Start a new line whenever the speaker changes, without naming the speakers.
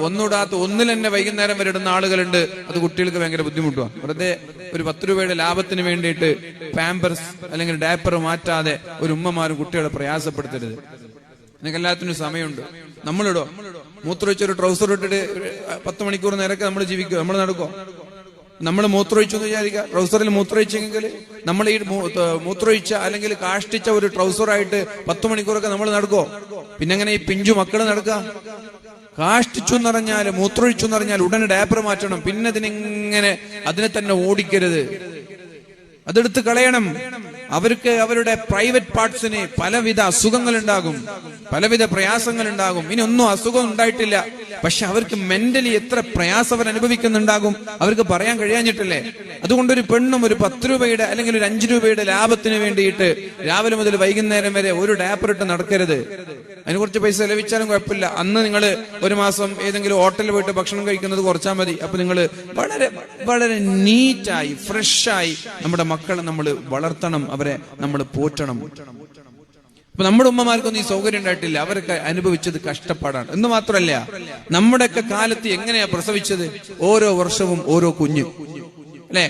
ഒന്നിടാത്ത ഒന്നിൽ തന്നെ വൈകുന്നേരം വരെ ഇടുന്ന ആളുകളുണ്ട്. അത് കുട്ടികൾക്ക് ഭയങ്കര ബുദ്ധിമുട്ടാണ്. വെറുതെ ഒരു 10 രൂപയുടെ ലാഭത്തിന് വേണ്ടിയിട്ട് പാമ്പേഴ്സ് അല്ലെങ്കിൽ ഡയപ്പർ മാറ്റാതെ ഒരു ഉമ്മമാരും കുട്ടികളെ പ്രയാസപ്പെടുത്തരുത്. നിങ്ങൾക്ക് എല്ലാത്തിനും സമയമുണ്ട്. നമ്മളിടോ മൂത്രമൊഴിച്ചൊരു ട്രൗസർ ഇട്ടിട്ട് 10 മണിക്കൂർ നേരമൊക്കെ നമ്മൾ ജീവിക്കുക? നമ്മൾ നടക്കോ? നമ്മൾ മൂത്രമൊഴിച്ചു എന്ന് വിചാരിക്കുക. ട്രൗസറിൽ മൂത്രമൊഴിച്ചെങ്കിൽ നമ്മൾ ഈ മൂത്രമൊഴിച്ച അല്ലെങ്കിൽ കാഷ്ടിച്ച ഒരു ട്രൗസറായിട്ട് 10 മണിക്കൂറൊക്കെ നമ്മൾ നടക്കോ? പിന്നെങ്ങനെ ഈ പിഞ്ചു മക്കള് നടക്കുക? കാഷ്ടിച്ചു എന്ന് പറഞ്ഞാൽ, മൂത്രമൊഴിച്ചു എന്ന് പറഞ്ഞാൽ ഉടനെ ഡയപ്പർ മാറ്റണം. പിന്നെ അതിനെ തന്നെ ഓടിക്കരുത്, അതെടുത്ത് കളയണം. അവർക്ക് അവരുടെ പ്രൈവറ്റ് പാർട്സിന് പലവിധ അസുഖങ്ങൾ ഉണ്ടാകും, പലവിധ പ്രയാസങ്ങൾ ഉണ്ടാകും. ഇനി ഒന്നും അസുഖം ഉണ്ടായിട്ടില്ല, പക്ഷെ അവർക്ക് മെന്റലി എത്ര പ്രയാസം അവർ അനുഭവിക്കുന്നുണ്ടാകും അവർക്ക് പറയാൻ കഴിയാഞ്ഞിട്ടില്ലേ? അതുകൊണ്ടൊരു പെണ്ണും ഒരു 10 രൂപയുടെ അല്ലെങ്കിൽ ഒരു 5 രൂപയുടെ ലാഭത്തിന് വേണ്ടിയിട്ട് രാവിലെ മുതൽ വൈകുന്നേരം വരെ ഒരു ഡയപ്പർ ഇട്ട് നടക്കരുത്. അതിന് കുറച്ച് പൈസ ലഭിച്ചാലും കുഴപ്പമില്ല. അന്ന് നിങ്ങൾ ഒരു മാസം ഏതെങ്കിലും ഹോട്ടലിൽ പോയിട്ട് ഭക്ഷണം കഴിക്കുന്നത് കുറച്ചാൽ മതി. അപ്പൊ നിങ്ങൾ വളരെ വളരെ നീറ്റായി ഫ്രഷായി നമ്മുടെ മക്കളെ നമ്മൾ വളർത്തണം, അവരെ നമ്മൾ പോറ്റണം. അപ്പൊ നമ്മുടെ ഉമ്മമാർക്കൊന്നും ഈ സൗകര്യം ഉണ്ടായിട്ടില്ല. അവരൊക്കെ അനുഭവിച്ചത് കഷ്ടപ്പാടാണ്. എന്ന് മാത്രമല്ല, നമ്മുടെയൊക്കെ കാലത്ത് എങ്ങനെയാ പ്രസവിച്ചത്? ഓരോ വർഷവും ഓരോ കുഞ്ഞ്, അല്ലേ?